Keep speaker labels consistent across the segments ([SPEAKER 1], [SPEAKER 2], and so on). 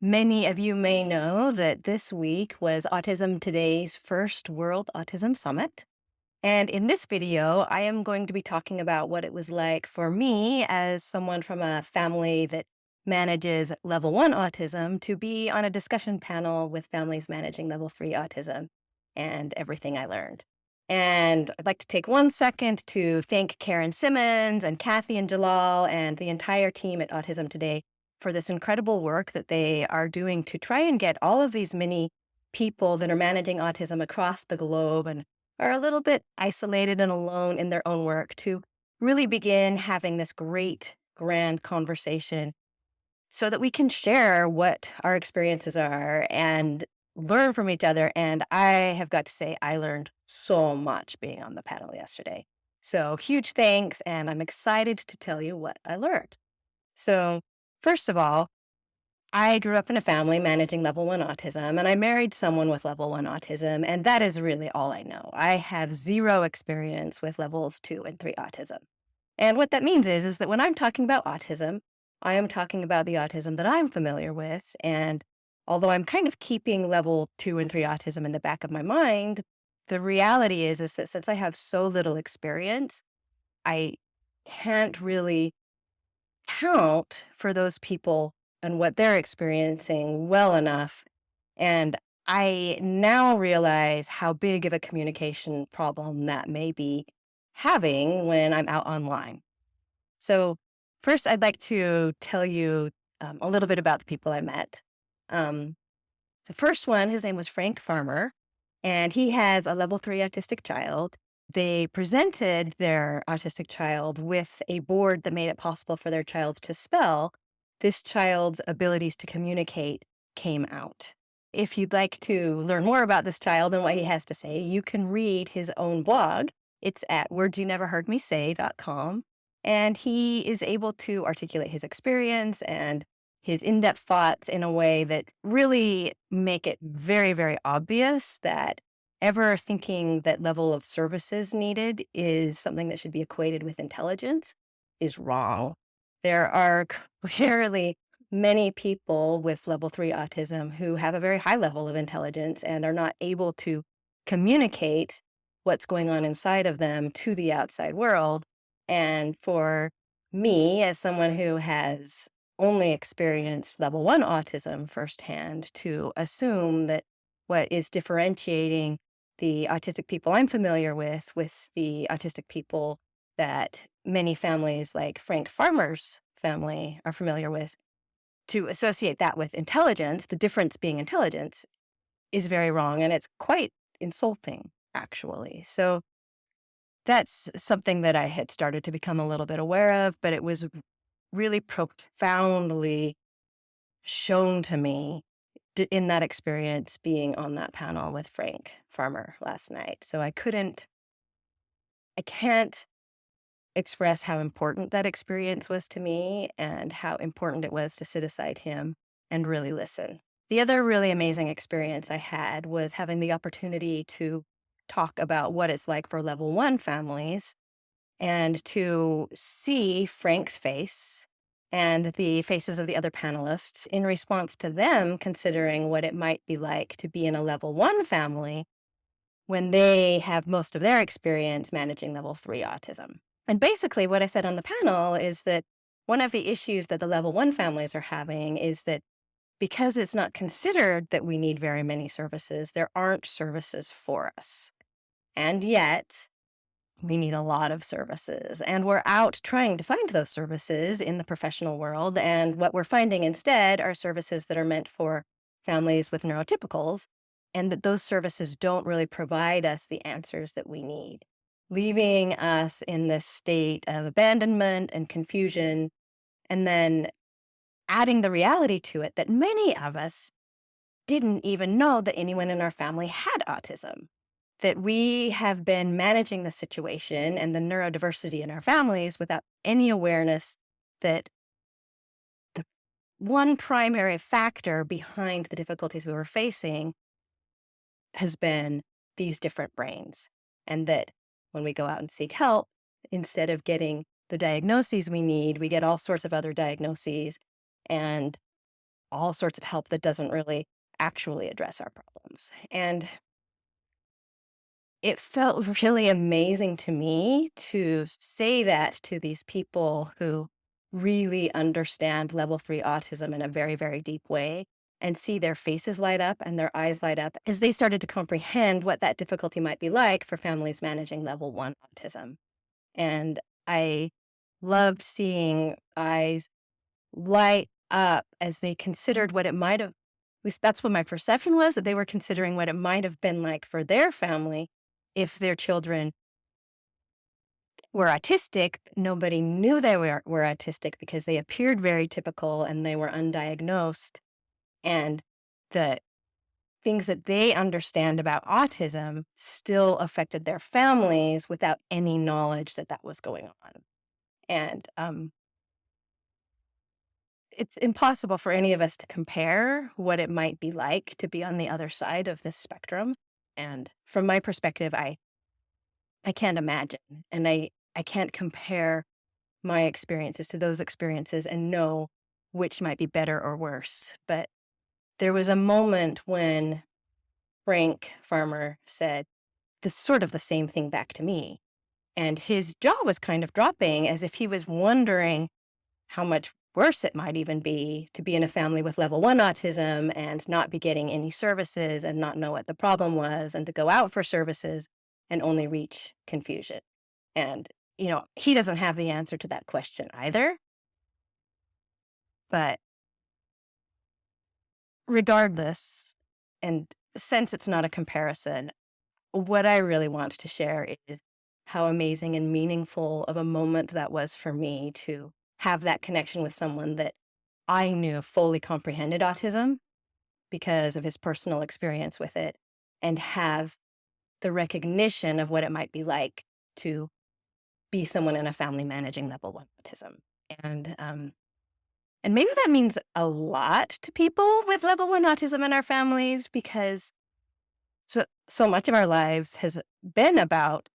[SPEAKER 1] Many of you may know that this week was Autism Today's first World Autism Summit. And in this video, I am going to be talking about what it was like for me as someone from a family that manages level 1 autism to be on a discussion panel with families managing level 3 autism and everything I learned. And I'd like to take 1 second to thank Karen Simmons and Kathy and Jalal and the entire team at Autism Today for this incredible work that they are doing to try and get all of these many people that are managing autism across the globe and are a little bit isolated and alone in their own work to really begin having this great, grand conversation so that we can share what our experiences are and learn from each other. And I have got to say, I learned so much being on the panel yesterday. So huge thanks. And I'm excited to tell you what I learned. So, first of all, I grew up in a family managing level 1 autism, and I married someone with level 1 autism, and that is really all I know. I have zero experience with levels 2 and 3 autism. And what that means is that when I'm talking about autism, I am talking about the autism that I'm familiar with. And although I'm kind of keeping level 2 and 3 autism in the back of my mind, the reality is that since I have so little experience, I can't really count for those people and what they're experiencing well enough. And I now realize how big of a communication problem that may be having when I'm out online. So, first, I'd like to tell you a little bit about the people I met. Um, the first one, his name was Frank Farmer, and he has a level 3 autistic child. They presented their autistic child with a board that made it possible for their child to spell. This child's abilities to communicate came out. If you'd like to learn more about this child and what he has to say, you can read his own blog. It's at wordsyouneverheardmesay.com. And he is able to articulate his experience and his in-depth thoughts in a way that really make it very, very obvious that ever thinking that level of services needed is something that should be equated with intelligence is wrong. There are clearly many people with level 3 autism who have a very high level of intelligence and are not able to communicate what's going on inside of them to the outside world. And for me, as someone who has only experienced level 1 autism firsthand, to assume that what is differentiating the autistic people I'm familiar with the autistic people that many families like Frank Farmer's family are familiar with, to associate that with intelligence, the difference being intelligence, is very wrong. And it's quite insulting, actually. So that's something that I had started to become a little bit aware of, but it was really profoundly shown to me in that experience being on that panel with Frank Farmer last night. So I can't express how important that experience was to me and how important it was to sit beside him and really listen. The other really amazing experience I had was having the opportunity to talk about what it's like for level 1 families and to see Frank's face and the faces of the other panelists in response to them considering what it might be like to be in a level 1 family when they have most of their experience managing level 3 autism. And basically, what I said on the panel is that one of the issues that the level 1 families are having is that because it's not considered that we need very many services, there aren't services for us. And yet, we need a lot of services. And we're out trying to find those services in the professional world. And what we're finding instead are services that are meant for families with neurotypicals, and that those services don't really provide us the answers that we need, leaving us in this state of abandonment and confusion, and then adding the reality to it that many of us didn't even know that anyone in our family had autism, that we have been managing the situation and the neurodiversity in our families without any awareness that the one primary factor behind the difficulties we were facing has been these different brains. And that when we go out and seek help, instead of getting the diagnoses we need, we get all sorts of other diagnoses. And all sorts of help that doesn't really actually address our problems. And it felt really amazing to me to say that to these people who really understand level 3 autism in a very, very deep way and see their faces light up and their eyes light up as they started to comprehend what that difficulty might be like for families managing level 1 autism. And I loved seeing eyes light up as they considered what it might have, at least that's what my perception was, that they were considering what it might have been like for their family if their children were autistic. Nobody knew they were autistic because they appeared very typical and they were undiagnosed. And the things that they understand about autism still affected their families without any knowledge that that was going on. And it's impossible for any of us to compare what it might be like to be on the other side of this spectrum. And from my perspective, I can't imagine. And I can't compare my experiences to those experiences and know which might be better or worse. But there was a moment when Frank Farmer said the sort of the same thing back to me. And his jaw was kind of dropping as if he was wondering how much worse it might even be to be in a family with level 1 autism and not be getting any services and not know what the problem was and to go out for services and only reach confusion. And, he doesn't have the answer to that question either. But regardless, and since it's not a comparison, what I really want to share is how amazing and meaningful of a moment that was for me to have that connection with someone that I knew fully comprehended autism because of his personal experience with it, and have the recognition of what it might be like to be someone in a family managing level 1 autism. And and maybe that means a lot to people with level 1 autism in our families because so much of our lives has been about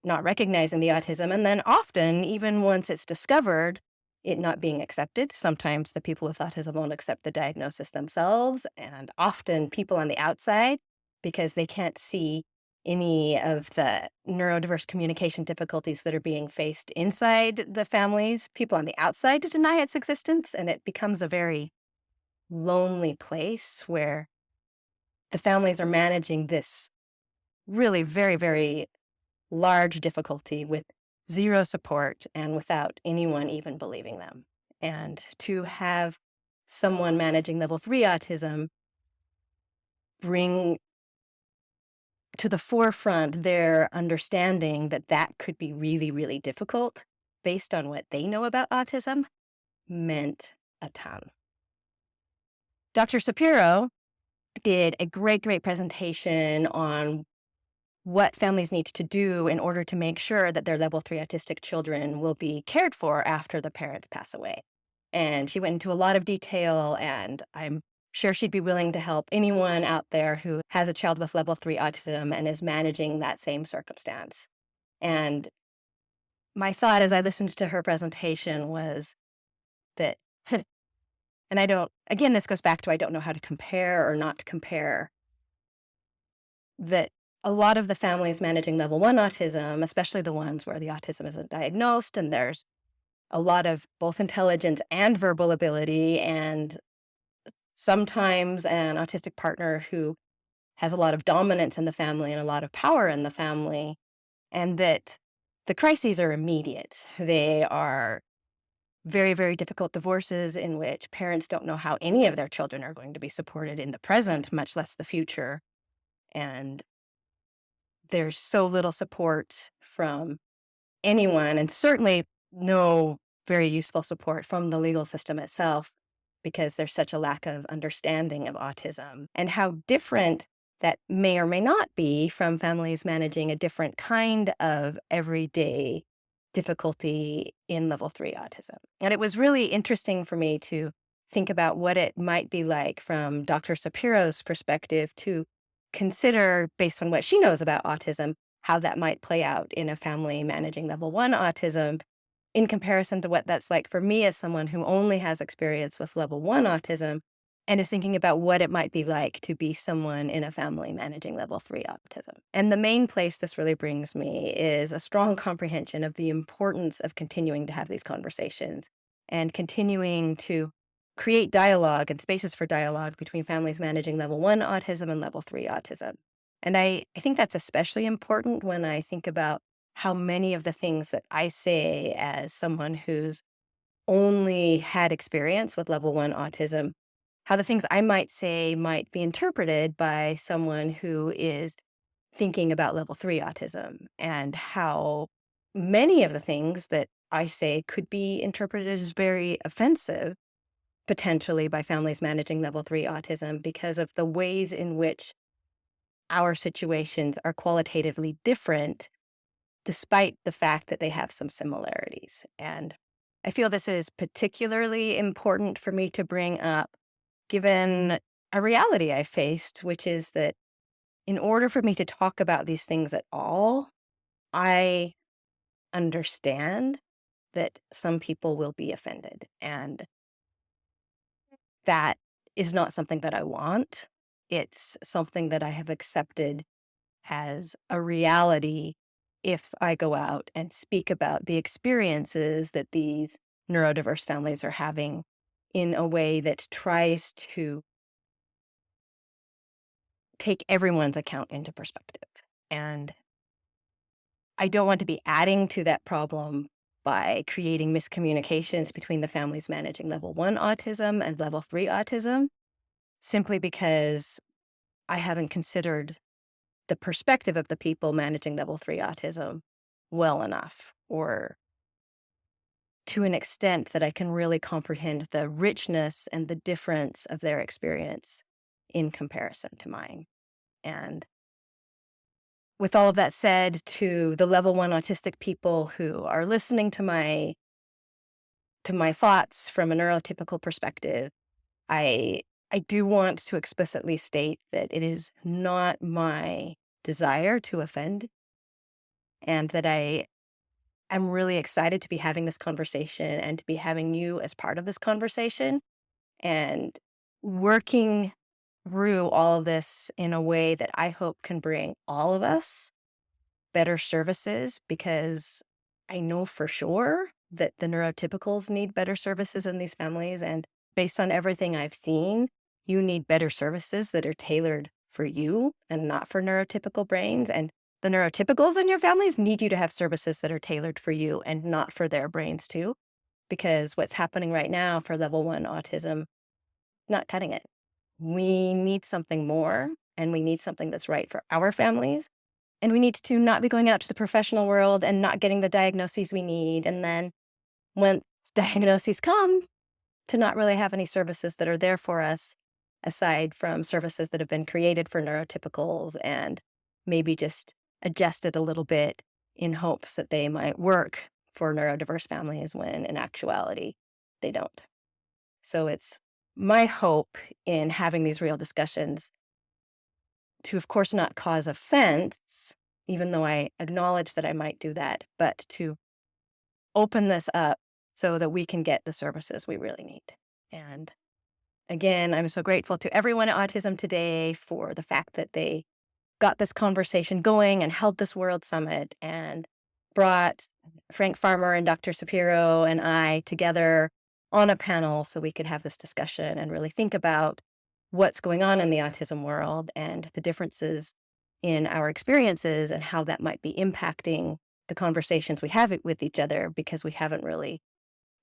[SPEAKER 1] not recognizing the autism, and then often, even once it's discovered, it not being accepted. Sometimes the people with autism won't accept the diagnosis themselves, and often people on the outside, because they can't see any of the neurodiverse communication difficulties that are being faced inside the families, people on the outside to deny its existence, and it becomes a very lonely place where the families are managing this really very, very large difficulty with zero support and without anyone even believing them. And to have someone managing level 3 autism bring to the forefront their understanding that that could be really, really difficult based on what they know about autism meant a ton. Dr. Cepero did a great, great presentation on what families need to do in order to make sure that their level 3 autistic children will be cared for after the parents pass away. And she went into a lot of detail, and I'm sure she'd be willing to help anyone out there who has a child with level 3 autism and is managing that same circumstance. And my thought as I listened to her presentation was that, and again, this goes back to I don't know how to compare or not to compare, that a lot of the families managing level 1 autism, especially the ones where the autism isn't diagnosed and there's a lot of both intelligence and verbal ability, and sometimes an autistic partner who has a lot of dominance in the family and a lot of power in the family, and that the crises are immediate. They are very, very difficult divorces in which parents don't know how any of their children are going to be supported in the present, much less the future. And there's so little support from anyone, and certainly no very useful support from the legal system itself, because there's such a lack of understanding of autism and how different that may or may not be from families managing a different kind of everyday difficulty in level 3 autism. And it was really interesting for me to think about what it might be like from Dr. Cepero's perspective to consider, based on what she knows about autism, how that might play out in a family managing level 1 autism, in comparison to what that's like for me as someone who only has experience with level 1 autism and is thinking about what it might be like to be someone in a family managing level 3 autism. And the main place this really brings me is a strong comprehension of the importance of continuing to have these conversations and continuing to create dialogue and spaces for dialogue between families managing level 1 autism and level 3 autism. And I think that's especially important when I think about how many of the things that I say as someone who's only had experience with level 1 autism, how the things I might say might be interpreted by someone who is thinking about level 3 autism, and how many of the things that I say could be interpreted as very offensive potentially by families managing level 3 autism because of the ways in which our situations are qualitatively different despite the fact that they have some similarities. And I feel this is particularly important for me to bring up given a reality I faced, which is that in order for me to talk about these things at all, I understand that some people will be offended. And that is not something that I want. It's something that I have accepted as a reality if I go out and speak about the experiences that these neurodiverse families are having in a way that tries to take everyone's account into perspective. And I don't want to be adding to that problem by creating miscommunications between the families managing level 1 autism and level 3 autism, simply because I haven't considered the perspective of the people managing level 3 autism well enough, or to an extent that I can really comprehend the richness and the difference of their experience in comparison to mine. And with all of that said, to the level 1 autistic people who are listening to my thoughts from a neurotypical perspective, I I do want to explicitly state that it is not my desire to offend, and that I'm really excited to be having this conversation and to be having you as part of this conversation and working through all of this in a way that I hope can bring all of us better services, because I know for sure that the neurotypicals need better services in these families. And based on everything I've seen, you need better services that are tailored for you and not for neurotypical brains. And the neurotypicals in your families need you to have services that are tailored for you and not for their brains too. Because what's happening right now for level 1 autism, not cutting it. We need something more, and we need something that's right for our families. And we need to not be going out to the professional world and not getting the diagnoses we need. And then once diagnoses come, to not really have any services that are there for us, aside from services that have been created for neurotypicals and maybe just adjusted a little bit in hopes that they might work for neurodiverse families when in actuality they don't. So it's my hope in having these real discussions to, of course, not cause offense, even though I acknowledge that I might do that, but to open this up so that we can get the services we really need. And again, I'm so grateful to everyone at Autism Today for the fact that they got this conversation going and held this World Summit and brought Frank Farmer and Dr. Cepero and I together on a panel so we could have this discussion and really think about what's going on in the autism world and the differences in our experiences and how that might be impacting the conversations we have with each other, because we haven't really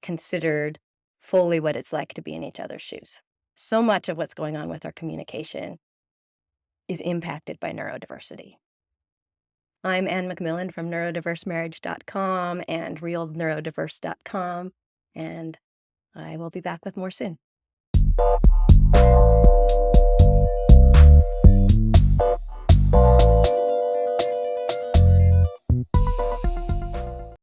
[SPEAKER 1] considered fully what it's like to be in each other's shoes. So much of what's going on with our communication is impacted by neurodiversity. I'm Anne MacMillan from neurodiversemarriage.com and realneurodiverse.com, and I will be back with more soon.